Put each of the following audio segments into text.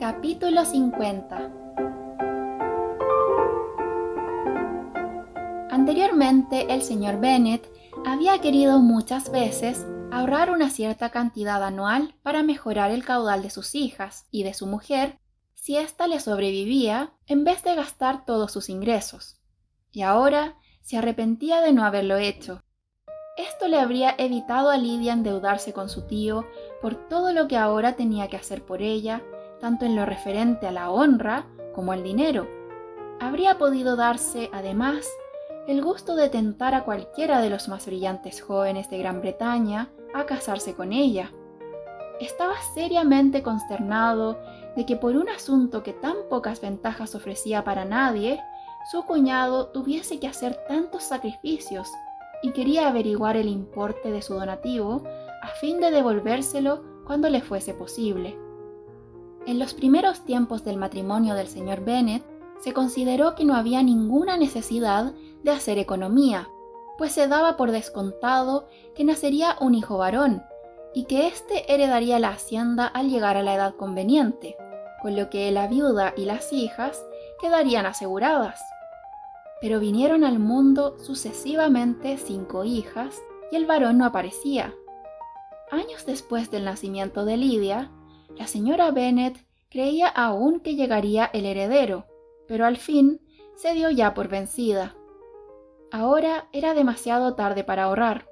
Capítulo 50. Anteriormente, el señor Bennet había querido muchas veces ahorrar una cierta cantidad anual para mejorar el caudal de sus hijas y de su mujer si ésta le sobrevivía, en vez de gastar todos sus ingresos. Y ahora se arrepentía de no haberlo hecho. Esto le habría evitado a Lydia endeudarse con su tío por todo lo que ahora tenía que hacer por ella, tanto en lo referente a la honra como al dinero. Habría podido darse, además, el gusto de tentar a cualquiera de los más brillantes jóvenes de Gran Bretaña a casarse con ella. Estaba seriamente consternado de que por un asunto que tan pocas ventajas ofrecía para nadie, su cuñado tuviese que hacer tantos sacrificios y quería averiguar el importe de su donativo a fin de devolvérselo cuando le fuese posible. En los primeros tiempos del matrimonio del señor Bennet, se consideró que no había ninguna necesidad de hacer economía, pues se daba por descontado que nacería un hijo varón y que éste heredaría la hacienda al llegar a la edad conveniente, con lo que la viuda y las hijas quedarían aseguradas. Pero vinieron al mundo sucesivamente 5 hijas y el varón no aparecía. Años después del nacimiento de Lydia, la señora Bennet creía aún que llegaría el heredero, pero al fin se dio ya por vencida. Ahora era demasiado tarde para ahorrar.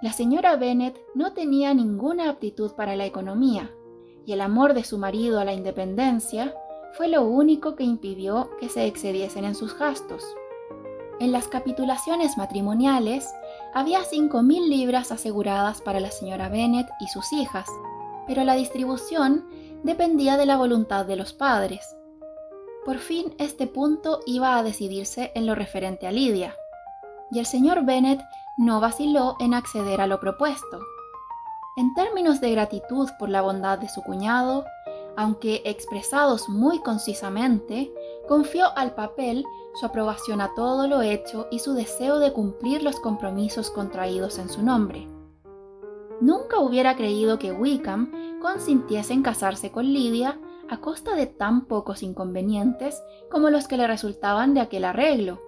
La señora Bennet no tenía ninguna aptitud para la economía, y el amor de su marido a la independencia fue lo único que impidió que se excediesen en sus gastos. En las capitulaciones matrimoniales había 5.000 libras aseguradas para la señora Bennet y sus hijas, pero la distribución dependía de la voluntad de los padres. Por fin este punto iba a decidirse en lo referente a Lydia, y el señor Bennet no vaciló en acceder a lo propuesto. En términos de gratitud por la bondad de su cuñado, aunque expresados muy concisamente, confió al papel su aprobación a todo lo hecho y su deseo de cumplir los compromisos contraídos en su nombre. Nunca hubiera creído que Wickham consintiese en casarse con Lydia a costa de tan pocos inconvenientes como los que le resultaban de aquel arreglo.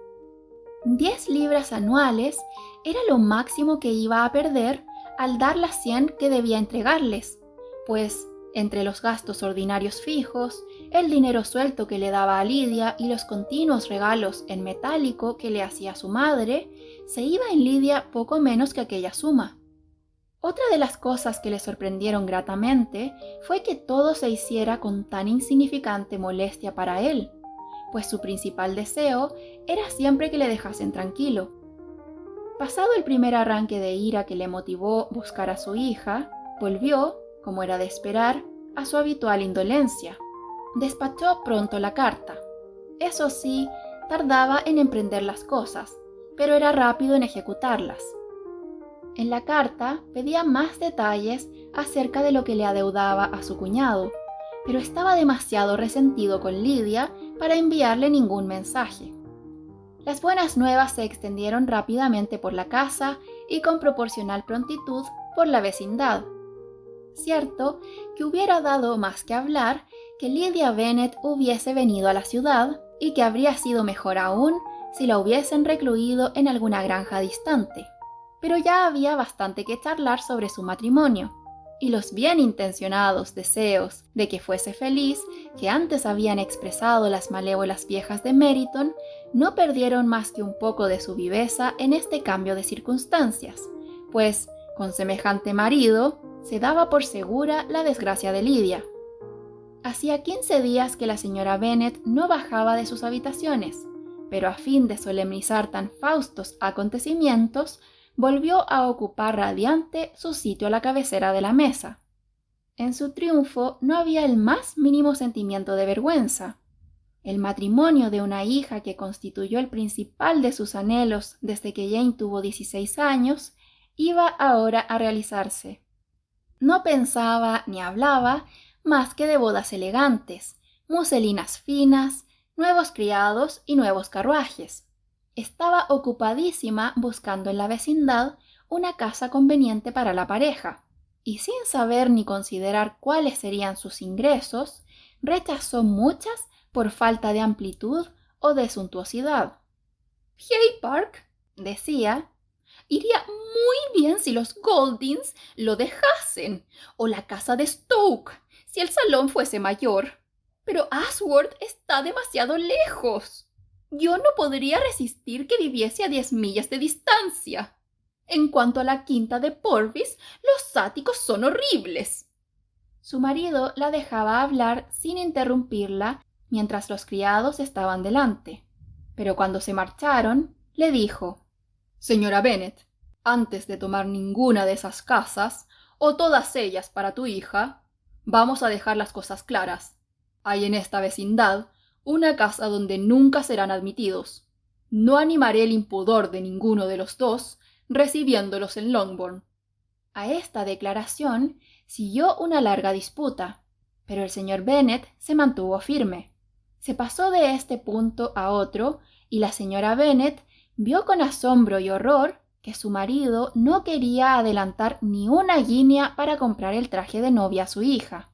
10 libras anuales era lo máximo que iba a perder al dar las 100 que debía entregarles, pues entre los gastos ordinarios fijos, el dinero suelto que le daba a Lydia y los continuos regalos en metálico que le hacía su madre, se iba en Lydia poco menos que aquella suma. Otra de las cosas que le sorprendieron gratamente fue que todo se hiciera con tan insignificante molestia para él, pues su principal deseo era siempre que le dejasen tranquilo. Pasado el primer arranque de ira que le motivó buscar a su hija, volvió, como era de esperar, a su habitual indolencia. Despachó pronto la carta. Eso sí, tardaba en emprender las cosas, pero era rápido en ejecutarlas. En la carta pedía más detalles acerca de lo que le adeudaba a su cuñado, pero estaba demasiado resentido con Lydia para enviarle ningún mensaje. Las buenas nuevas se extendieron rápidamente por la casa y con proporcional prontitud por la vecindad. Cierto que hubiera dado más que hablar que Lydia Bennet hubiese venido a la ciudad y que habría sido mejor aún si la hubiesen recluido en alguna granja distante, pero ya había bastante que charlar sobre su matrimonio, y los bien intencionados deseos de que fuese feliz que antes habían expresado las malévolas viejas de Meryton no perdieron más que un poco de su viveza en este cambio de circunstancias, pues con semejante marido se daba por segura la desgracia de Lydia. Hacía 15 días que la señora Bennet no bajaba de sus habitaciones, pero a fin de solemnizar tan faustos acontecimientos, volvió a ocupar radiante su sitio a la cabecera de la mesa. En su triunfo no había el más mínimo sentimiento de vergüenza. El matrimonio de una hija que constituyó el principal de sus anhelos desde que Jane tuvo 16 años, iba ahora a realizarse. No pensaba ni hablaba más que de bodas elegantes, muselinas finas, nuevos criados y nuevos carruajes. Estaba ocupadísima buscando en la vecindad una casa conveniente para la pareja, y sin saber ni considerar cuáles serían sus ingresos, rechazó muchas por falta de amplitud o de suntuosidad. «Hay Park», decía, «iría muy bien si los Goldings lo dejasen, o la casa de Stoke, si el salón fuese mayor. Pero Ashworth está demasiado lejos. Yo no podría resistir que viviese a 10 millas de distancia. En cuanto a la quinta de Purvis, los áticos son horribles». Su marido la dejaba hablar sin interrumpirla mientras los criados estaban delante. Pero cuando se marcharon, le dijo: «Señora Bennet, antes de tomar ninguna de esas casas, o todas ellas para tu hija, vamos a dejar las cosas claras. Hay en esta vecindad una casa donde nunca serán admitidos. No animaré el impudor de ninguno de los dos recibiéndolos en Longbourn». A esta declaración siguió una larga disputa, pero el señor Bennet se mantuvo firme. Se pasó de este punto a otro y la señora Bennet vio con asombro y horror que su marido no quería adelantar ni una guinea para comprar el traje de novia a su hija.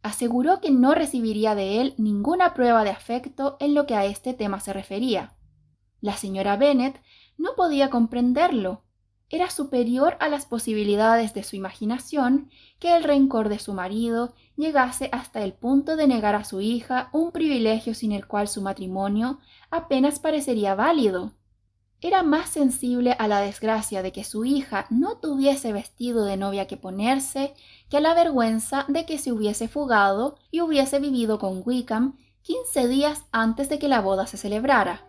Aseguró que no recibiría de él ninguna prueba de afecto en lo que a este tema se refería. La señora Bennet no podía comprenderlo. Era superior a las posibilidades de su imaginación que el rencor de su marido llegase hasta el punto de negar a su hija un privilegio sin el cual su matrimonio apenas parecería válido. Era más sensible a la desgracia de que su hija no tuviese vestido de novia que ponerse que a la vergüenza de que se hubiese fugado y hubiese vivido con Wickham 15 días antes de que la boda se celebrara.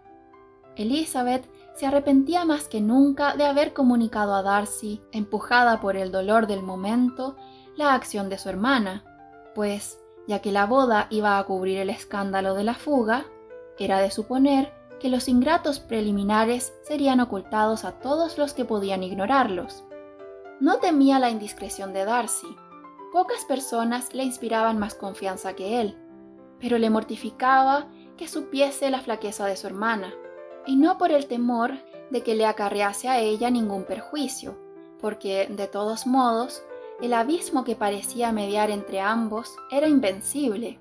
Elizabeth se arrepentía más que nunca de haber comunicado a Darcy, empujada por el dolor del momento, la acción de su hermana, pues, ya que la boda iba a cubrir el escándalo de la fuga, era de suponer que los ingratos preliminares serían ocultados a todos los que podían ignorarlos. No temía la indiscreción de Darcy. Pocas personas le inspiraban más confianza que él, pero le mortificaba que supiese la flaqueza de su hermana, y no por el temor de que le acarrease a ella ningún perjuicio, porque, de todos modos, el abismo que parecía mediar entre ambos era invencible.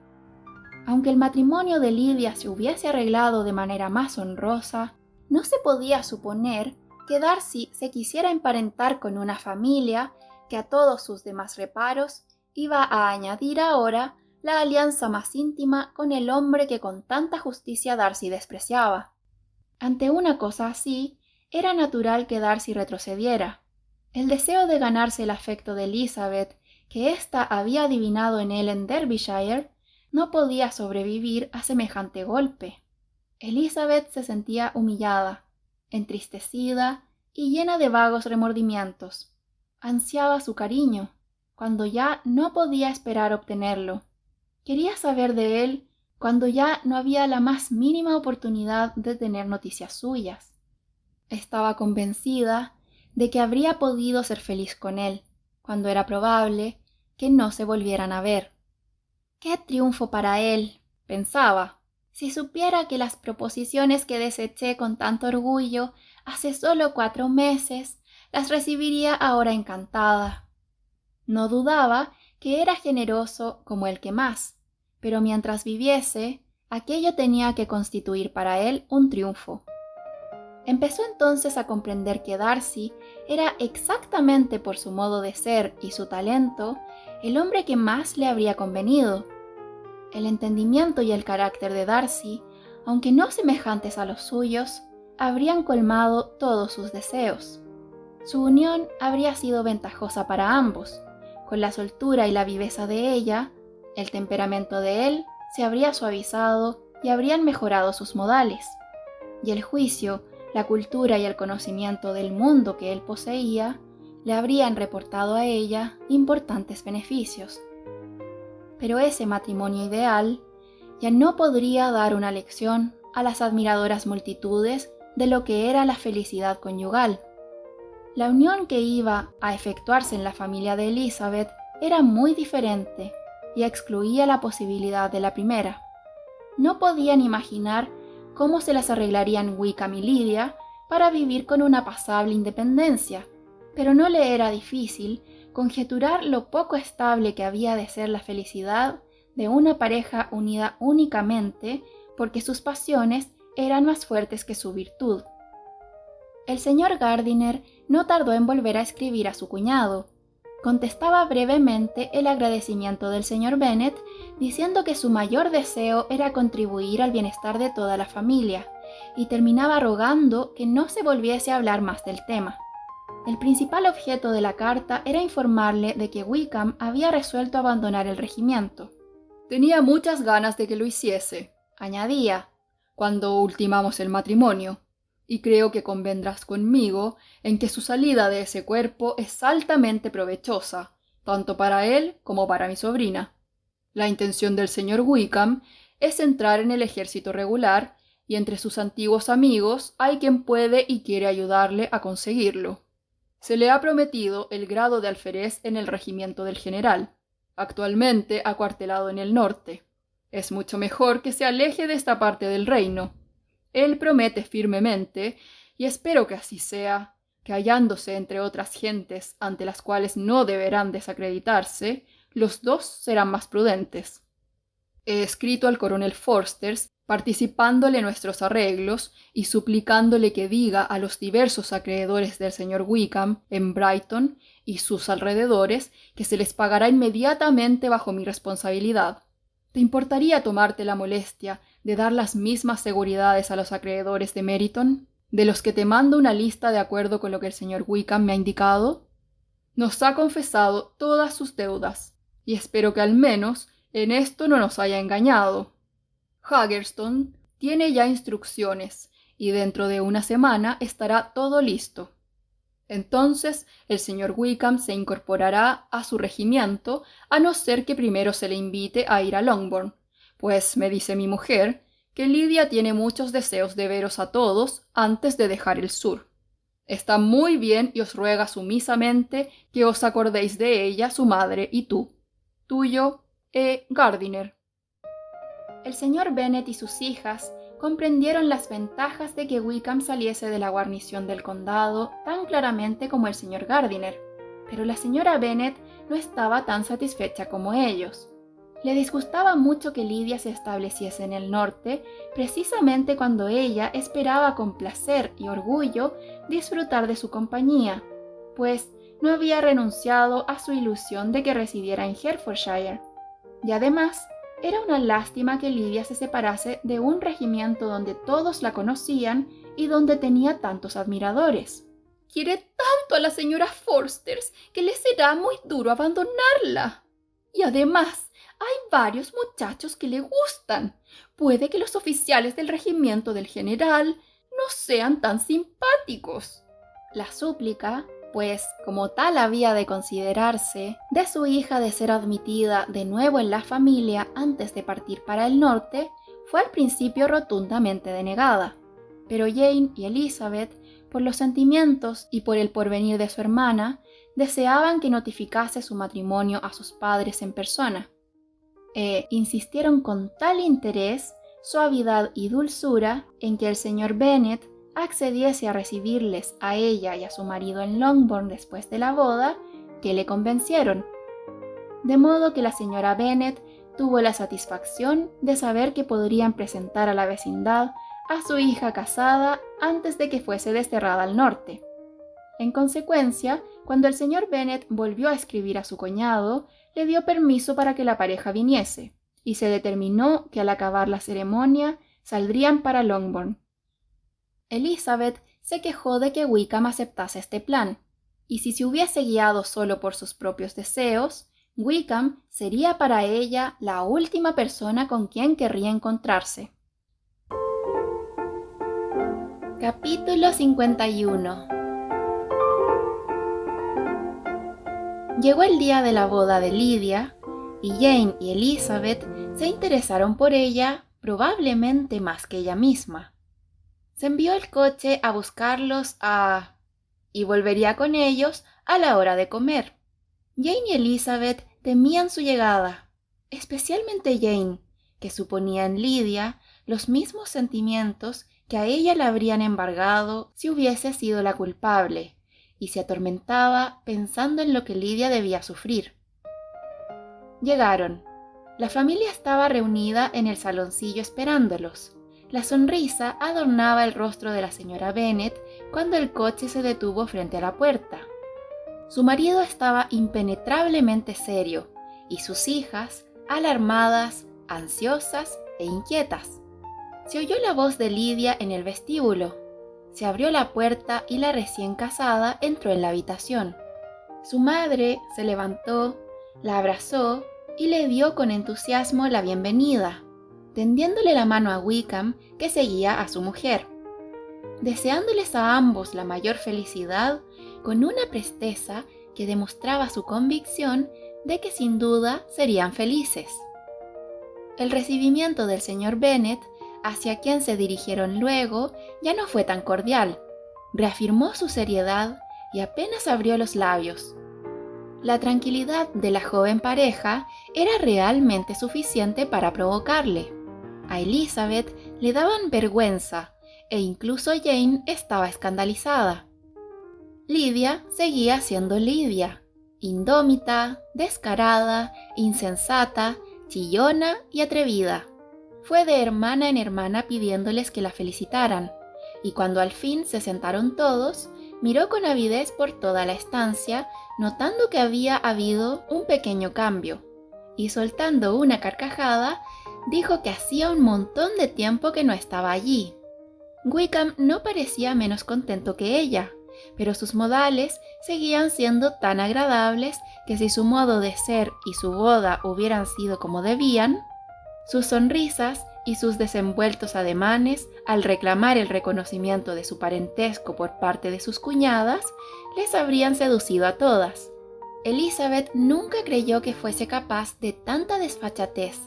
Aunque el matrimonio de Lidia se hubiese arreglado de manera más honrosa, no se podía suponer que Darcy se quisiera emparentar con una familia que a todos sus demás reparos iba a añadir ahora la alianza más íntima con el hombre que con tanta justicia Darcy despreciaba. Ante una cosa así, era natural que Darcy retrocediera. El deseo de ganarse el afecto de Elizabeth, que ésta había adivinado en él en Derbyshire, no podía sobrevivir a semejante golpe. Elizabeth se sentía humillada, entristecida y llena de vagos remordimientos. Ansiaba su cariño, cuando ya no podía esperar obtenerlo. Quería saber de él cuando ya no había la más mínima oportunidad de tener noticias suyas. Estaba convencida de que habría podido ser feliz con él, cuando era probable que no se volvieran a ver. ¡Qué triunfo para él!, pensaba, si supiera que las proposiciones que deseché con tanto orgullo hace solo 4 meses, las recibiría ahora encantada. No dudaba que era generoso como el que más, pero mientras viviese, aquello tenía que constituir para él un triunfo. Empezó entonces a comprender que Darcy era exactamente por su modo de ser y su talento el hombre que más le habría convenido. El entendimiento y el carácter de Darcy, aunque no semejantes a los suyos, habrían colmado todos sus deseos. Su unión habría sido ventajosa para ambos. Con la soltura y la viveza de ella, el temperamento de él se habría suavizado y habrían mejorado sus modales. Y el juicio, la cultura y el conocimiento del mundo que él poseía le habrían reportado a ella importantes beneficios. Pero ese matrimonio ideal ya no podría dar una lección a las admiradoras multitudes de lo que era la felicidad conyugal. La unión que iba a efectuarse en la familia de Elizabeth era muy diferente y excluía la posibilidad de la primera. No podían imaginar cómo se las arreglarían Wickham y Lydia para vivir con una pasable independencia, pero no le era difícil conjeturar lo poco estable que había de ser la felicidad de una pareja unida únicamente porque sus pasiones eran más fuertes que su virtud. El señor Gardiner no tardó en volver a escribir a su cuñado. Contestaba brevemente el agradecimiento del señor Bennet, diciendo que su mayor deseo era contribuir al bienestar de toda la familia, y terminaba rogando que no se volviese a hablar más del tema. El principal objeto de la carta era informarle de que Wickham había resuelto abandonar el regimiento. «Tenía muchas ganas de que lo hiciese», añadía, «cuando ultimamos el matrimonio, y creo que convendrás conmigo en que su salida de ese cuerpo es altamente provechosa, tanto para él como para mi sobrina. La intención del señor Wickham es entrar en el ejército regular, y entre sus antiguos amigos hay quien puede y quiere ayudarle a conseguirlo. Se le ha prometido el grado de alférez en el regimiento del general, actualmente acuartelado en el norte. Es mucho mejor que se aleje de esta parte del reino. Él promete firmemente, y espero que así sea, que hallándose entre otras gentes ante las cuales no deberán desacreditarse, los dos serán más prudentes. He escrito al coronel Forsters participándole nuestros arreglos y suplicándole que diga a los diversos acreedores del señor Wickham en Brighton y sus alrededores que se les pagará inmediatamente bajo mi responsabilidad. ¿Te importaría tomarte la molestia de dar las mismas seguridades a los acreedores de Meryton, de los que te mando una lista de acuerdo con lo que el señor Wickham me ha indicado? Nos ha confesado todas sus deudas, y espero que al menos en esto no nos haya engañado. Haggerstone tiene ya instrucciones, y dentro de una semana estará todo listo. Entonces el señor Wickham se incorporará a su regimiento, a no ser que primero se le invite a ir a Longbourn, pues me dice mi mujer que Lidia tiene muchos deseos de veros a todos antes de dejar el sur. Está muy bien y os ruega sumisamente que os acordéis de ella, su madre y tú. Tuyo, E. Gardiner. El señor Bennet y sus hijas comprendieron las ventajas de que Wickham saliese de la guarnición del condado tan claramente como el señor Gardiner, pero la señora Bennet no estaba tan satisfecha como ellos. Le disgustaba mucho que Lidia se estableciese en el norte, precisamente cuando ella esperaba con placer y orgullo disfrutar de su compañía, pues no había renunciado a su ilusión de que residiera en Hertfordshire. Y además, era una lástima que Lidia se separase de un regimiento donde todos la conocían y donde tenía tantos admiradores. Quiere tanto a la señora Forsters que le será muy duro abandonarla. Y además, hay varios muchachos que le gustan. Puede que los oficiales del regimiento del general no sean tan simpáticos. La súplica, pues como tal había de considerarse, de su hija de ser admitida de nuevo en la familia antes de partir para el norte, fue al principio rotundamente denegada. Pero Jane y Elizabeth, por los sentimientos y por el porvenir de su hermana, deseaban que notificase su matrimonio a sus padres en persona, e insistieron con tal interés, suavidad y dulzura en que el señor Bennet accediese a recibirles a ella y a su marido en Longbourn después de la boda, que le convencieron. De modo que la señora Bennet tuvo la satisfacción de saber que podrían presentar a la vecindad a su hija casada antes de que fuese desterrada al norte. En consecuencia, cuando el señor Bennet volvió a escribir a su cuñado, le dio permiso para que la pareja viniese, y se determinó que al acabar la ceremonia saldrían para Longbourn. Elizabeth se quejó de que Wickham aceptase este plan, y si se hubiese guiado solo por sus propios deseos, Wickham sería para ella la última persona con quien querría encontrarse. Capítulo 51. Llegó el día de la boda de Lidia, y Jane y Elizabeth se interesaron por ella probablemente más que ella misma. Se envió el coche a buscarlos y volvería con ellos a la hora de comer. Jane y Elizabeth temían su llegada, especialmente Jane, que suponía en Lidia los mismos sentimientos que a ella la habrían embargado si hubiese sido la culpable, y se atormentaba pensando en lo que Lidia debía sufrir. Llegaron. La familia estaba reunida en el saloncillo esperándolos. La sonrisa adornaba el rostro de la señora Bennet cuando el coche se detuvo frente a la puerta. Su marido estaba impenetrablemente serio y sus hijas, alarmadas, ansiosas e inquietas. Se oyó la voz de Lidia en el vestíbulo. Se abrió la puerta y la recién casada entró en la habitación. Su madre se levantó, la abrazó y le dio con entusiasmo la bienvenida, tendiéndole la mano a Wickham, que seguía a su mujer, deseándoles a ambos la mayor felicidad con una presteza que demostraba su convicción de que sin duda serían felices. El recibimiento del señor Bennet, hacia quien se dirigieron luego, ya no fue tan cordial. Reafirmó su seriedad y apenas abrió los labios. La tranquilidad de la joven pareja era realmente suficiente para provocarle. A Elizabeth le daban vergüenza e incluso Jane estaba escandalizada. Lidia seguía siendo Lidia, indómita, descarada, insensata, chillona y atrevida. Fue de hermana en hermana pidiéndoles que la felicitaran, y cuando al fin se sentaron todos, miró con avidez por toda la estancia, notando que había habido un pequeño cambio, y soltando una carcajada, dijo que hacía un montón de tiempo que no estaba allí. Wickham no parecía menos contento que ella, pero sus modales seguían siendo tan agradables que si su modo de ser y su boda hubieran sido como debían, sus sonrisas y sus desenvueltos ademanes al reclamar el reconocimiento de su parentesco por parte de sus cuñadas les habrían seducido a todas. Elizabeth nunca creyó que fuese capaz de tanta desfachatez,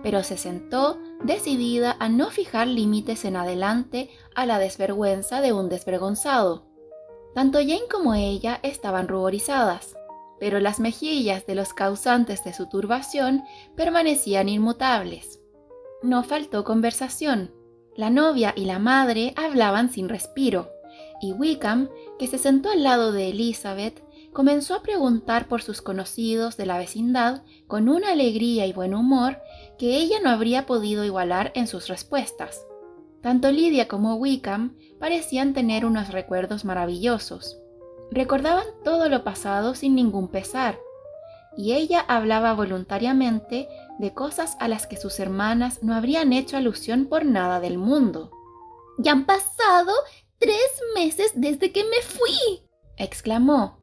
pero se sentó decidida a no fijar límites en adelante a la desvergüenza de un desvergonzado. Tanto Jane como ella estaban ruborizadas, pero las mejillas de los causantes de su turbación permanecían inmutables. No faltó conversación. La novia y la madre hablaban sin respiro, y Wickham, que se sentó al lado de Elizabeth, comenzó a preguntar por sus conocidos de la vecindad con una alegría y buen humor que ella no habría podido igualar en sus respuestas. Tanto Lidia como Wickham parecían tener unos recuerdos maravillosos. Recordaban todo lo pasado sin ningún pesar, y ella hablaba voluntariamente de cosas a las que sus hermanas no habrían hecho alusión por nada del mundo. «Ya han pasado 3 meses desde que me fui», exclamó.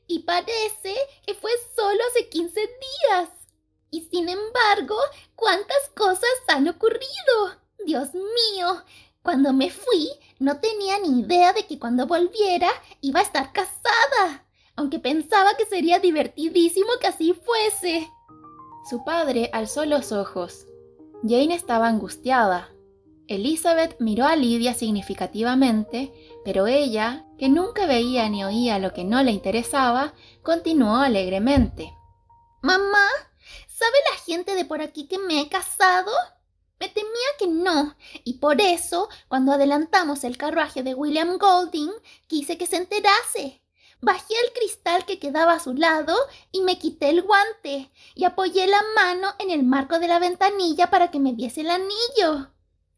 «y parece que fue solo hace 15 días. Y sin embargo, ¿cuántas cosas han ocurrido? Dios mío, cuando me fui no tenía ni idea de que cuando volviera iba a estar casada, aunque pensaba que sería divertidísimo que así fuese». Su padre alzó los ojos. Jane estaba angustiada. Elizabeth miró a Lidia significativamente, pero ella, que nunca veía ni oía lo que no le interesaba, continuó alegremente. «Mamá, ¿sabe la gente de por aquí que me he casado? Me temía que no, y por eso, cuando adelantamos el carruaje de William Golding, quise que se enterase. Bajé el cristal que quedaba a su lado y me quité el guante y apoyé la mano en el marco de la ventanilla para que me viese el anillo.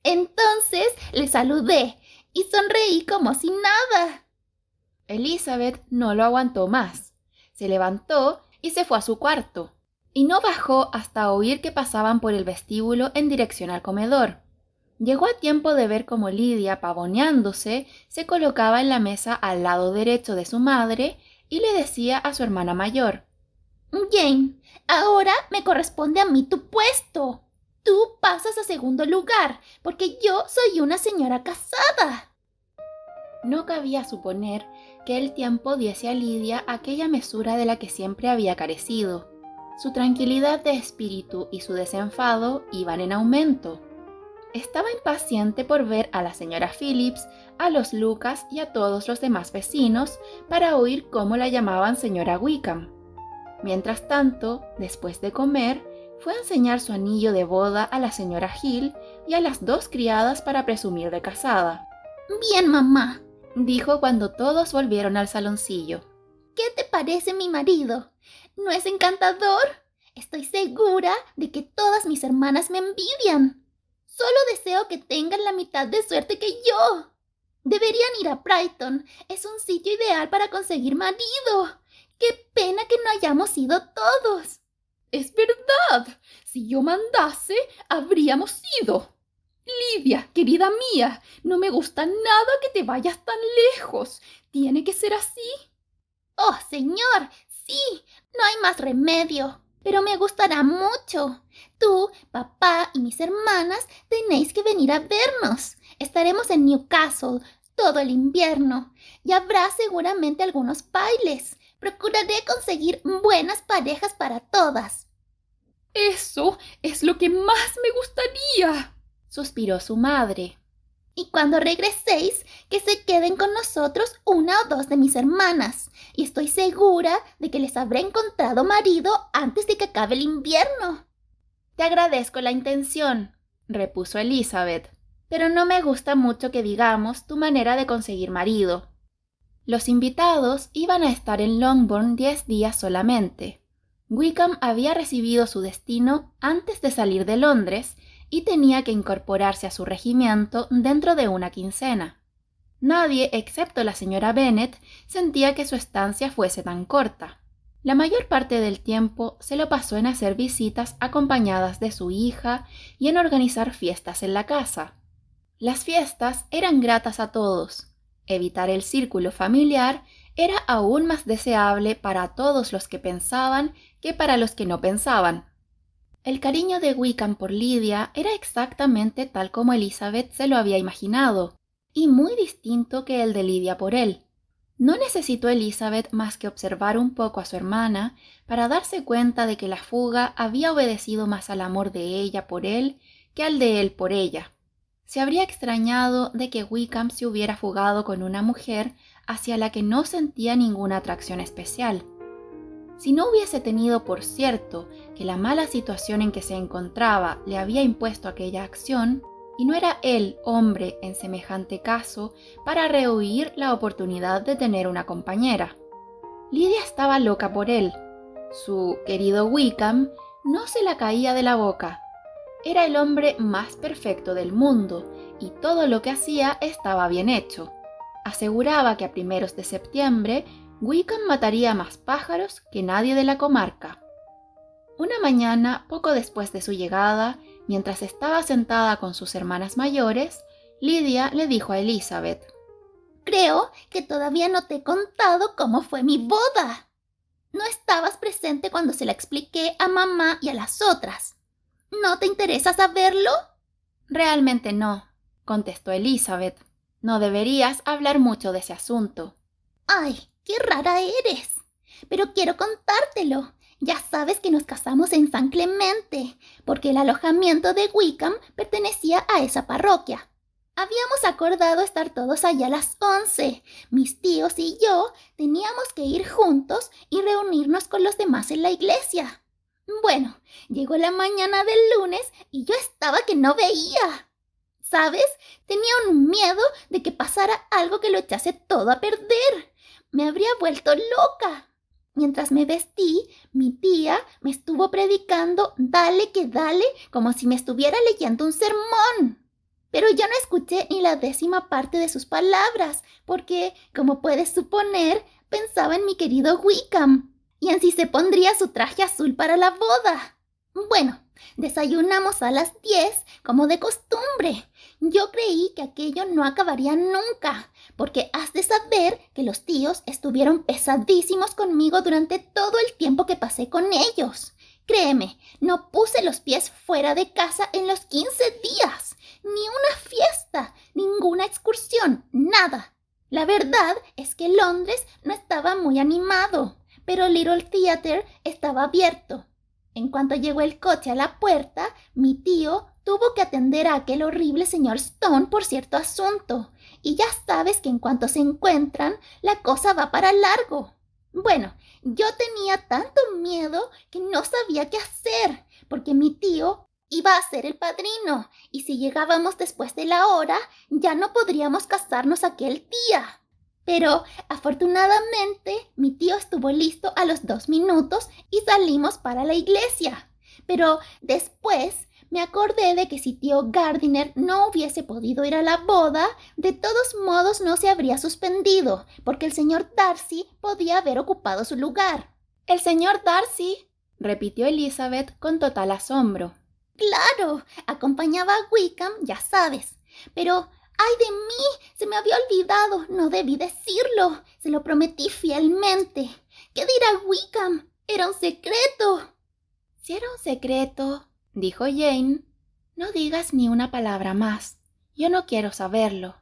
Entonces le saludé y sonreí como si nada». Elizabeth no lo aguantó más. Se levantó y se fue a su cuarto, y no bajó hasta oír que pasaban por el vestíbulo en dirección al comedor. Llegó a tiempo de ver cómo Lidia, pavoneándose, se colocaba en la mesa al lado derecho de su madre y le decía a su hermana mayor: «Jane, ahora me corresponde a mí tu puesto. Tú pasas a segundo lugar, porque yo soy una señora casada». No cabía suponer que el tiempo diese a Lidia aquella mesura de la que siempre había carecido. Su tranquilidad de espíritu y su desenfado iban en aumento. Estaba impaciente por ver a la señora Phillips, a los Lucas y a todos los demás vecinos para oír cómo la llamaban señora Wickham. Mientras tanto, después de comer, fue a enseñar su anillo de boda a la señora Hill y a las 2 criadas para presumir de casada. «Bien, mamá», dijo cuando todos volvieron al saloncillo. «¿Qué te parece mi marido? ¿No es encantador? Estoy segura de que todas mis hermanas me envidian. Solo deseo que tengan la mitad de suerte que yo. Deberían ir a Brighton. Es un sitio ideal para conseguir marido. ¡Qué pena que no hayamos ido todos! Es verdad. Si yo mandase, habríamos ido. Lidia, querida mía, no me gusta nada que te vayas tan lejos. ¿Tiene que ser así? Oh, señor, sí, no hay más remedio. Pero me gustará mucho. Tú, papá y mis hermanas tenéis que venir a vernos. Estaremos en Newcastle todo el invierno y habrá seguramente algunos bailes. Procuraré conseguir buenas parejas para todas. Eso es lo que más me gustaría, suspiró su madre. Y cuando regreséis, que se queden con nosotros una o dos de mis hermanas. Y estoy segura de que les habré encontrado marido antes de que acabe el invierno. Te agradezco la intención, repuso Elizabeth, pero no me gusta mucho que digamos tu manera de conseguir marido. Los invitados iban a estar en Longbourn 10 días solamente. Wickham había recibido su destino antes de salir de Londres y tenía que incorporarse a su regimiento dentro de una quincena. Nadie, excepto la señora Bennet, sentía que su estancia fuese tan corta. La mayor parte del tiempo se lo pasó en hacer visitas acompañadas de su hija y en organizar fiestas en la casa. Las fiestas eran gratas a todos. Evitar el círculo familiar era aún más deseable para todos los que pensaban que para los que no pensaban. El cariño de Wickham por Lidia era exactamente tal como Elizabeth se lo había imaginado, y muy distinto que el de Lidia por él. No necesitó Elizabeth más que observar un poco a su hermana para darse cuenta de que la fuga había obedecido más al amor de ella por él que al de él por ella. Se habría extrañado de que Wickham se hubiera fugado con una mujer hacia la que no sentía ninguna atracción especial. Si no hubiese tenido por cierto que la mala situación en que se encontraba le había impuesto aquella acción, y no era él hombre en semejante caso para rehuir la oportunidad de tener una compañera. Lidia estaba loca por él. Su querido Wickham no se la caía de la boca. Era el hombre más perfecto del mundo y todo lo que hacía estaba bien hecho. Aseguraba que a primeros de septiembre Wickham mataría más pájaros que nadie de la comarca. Una mañana, poco después de su llegada, mientras estaba sentada con sus hermanas mayores, Lidia le dijo a Elizabeth: Creo que todavía no te he contado cómo fue mi boda. No estabas presente cuando se la expliqué a mamá y a las otras. ¿No te interesa saberlo? Realmente no, contestó Elizabeth. No deberías hablar mucho de ese asunto. ¡Ay, qué rara eres! Pero quiero contártelo. Ya sabes que nos casamos en San Clemente, porque el alojamiento de Wickham pertenecía a esa parroquia. Habíamos acordado estar todos allá a las 11. Mis tíos y yo teníamos que ir juntos y reunirnos con los demás en la iglesia. Bueno, llegó la mañana del lunes y yo estaba que no veía. ¿Sabes? Tenía un miedo de que pasara algo que lo echase todo a perder. Me habría vuelto loca. Mientras me vestí, mi tía me estuvo predicando dale que dale como si me estuviera leyendo un sermón. Pero yo no escuché ni la 10ª parte de sus palabras, porque, como puedes suponer, pensaba en mi querido Wickham y en si se pondría su traje azul para la boda. Bueno, desayunamos a las 10, como de costumbre. Yo creí que aquello no acabaría nunca, porque has de saber que los tíos estuvieron pesadísimos conmigo durante todo el tiempo que pasé con ellos. Créeme, no puse los pies fuera de casa en los 15 días. Ni una fiesta, ninguna excursión, nada. La verdad es que Londres no estaba muy animado, pero Little Theatre estaba abierto. En cuanto llegó el coche a la puerta, mi tío tuvo que atender a aquel horrible señor Stone por cierto asunto. Y ya sabes que en cuanto se encuentran, la cosa va para largo. Bueno, yo tenía tanto miedo que no sabía qué hacer, porque mi tío iba a ser el padrino, y si llegábamos después de la hora, ya no podríamos casarnos aquel día. Pero afortunadamente mi tío estuvo listo a los 2 minutos y salimos para la iglesia. Pero después me acordé de que si tío Gardiner no hubiese podido ir a la boda, de todos modos no se habría suspendido, porque el señor Darcy podía haber ocupado su lugar. ¿El señor Darcy?, repitió Elizabeth con total asombro. Claro, acompañaba a Wickham, ya sabes. Pero, ¡ay de mí! Se me había olvidado, no debí decirlo. Se lo prometí fielmente. ¿Qué dirá Wickham? Era un secreto. Si era un secreto, dijo Jane, no digas ni una palabra más. Yo no quiero saberlo.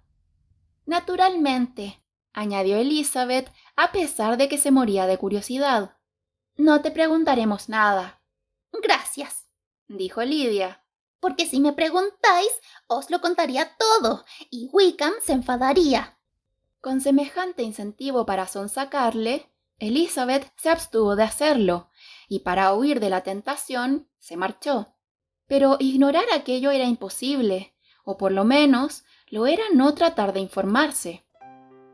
Naturalmente, añadió Elizabeth, a pesar de que se moría de curiosidad. No te preguntaremos nada. Gracias, dijo Lydia. Porque si me preguntáis, os lo contaría todo, y Wickham se enfadaría. Con semejante incentivo para sonsacarle, Elizabeth se abstuvo de hacerlo, y para huir de la tentación, se marchó. Pero ignorar aquello era imposible, o por lo menos lo era no tratar de informarse.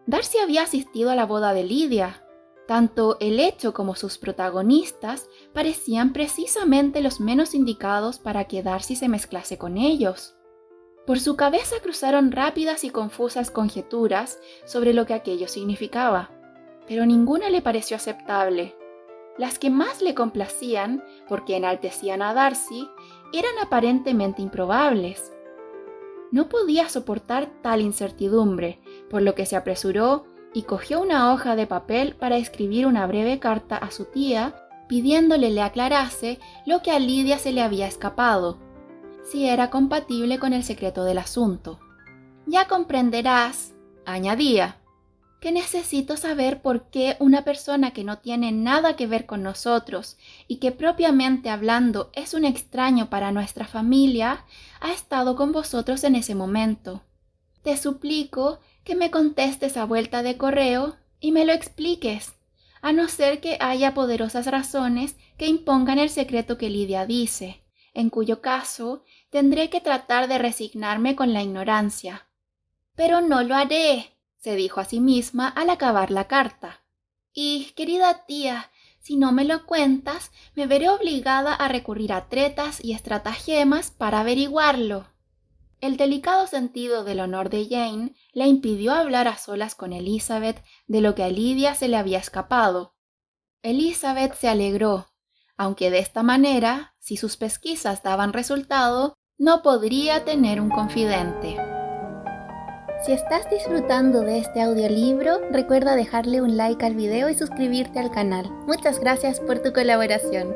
Darcy había asistido a la boda de Lydia. Tanto el hecho como sus protagonistas parecían precisamente los menos indicados para que Darcy se mezclase con ellos. Por su cabeza cruzaron rápidas y confusas conjeturas sobre lo que aquello significaba, pero ninguna le pareció aceptable. Las que más le complacían, porque enaltecían a Darcy, eran aparentemente improbables. No podía soportar tal incertidumbre, por lo que se apresuró y cogió una hoja de papel para escribir una breve carta a su tía, pidiéndole le aclarase lo que a Lydia se le había escapado, si era compatible con el secreto del asunto. Ya comprenderás, añadía, que necesito saber por qué una persona que no tiene nada que ver con nosotros y que propiamente hablando es un extraño para nuestra familia, ha estado con vosotros en ese momento. Te suplico que me contestes a vuelta de correo y me lo expliques, a no ser que haya poderosas razones que impongan el secreto que Lydia dice, en cuyo caso tendré que tratar de resignarme con la ignorancia. Pero no lo haré, se dijo a sí misma al acabar la carta. Y, querida tía, si no me lo cuentas, me veré obligada a recurrir a tretas y estratagemas para averiguarlo. El delicado sentido del honor de Jane le impidió hablar a solas con Elizabeth de lo que a Lydia se le había escapado. Elizabeth se alegró, aunque de esta manera, si sus pesquisas daban resultado, no podría tener un confidente. Si estás disfrutando de este audiolibro, recuerda dejarle un like al video y suscribirte al canal. Muchas gracias por tu colaboración.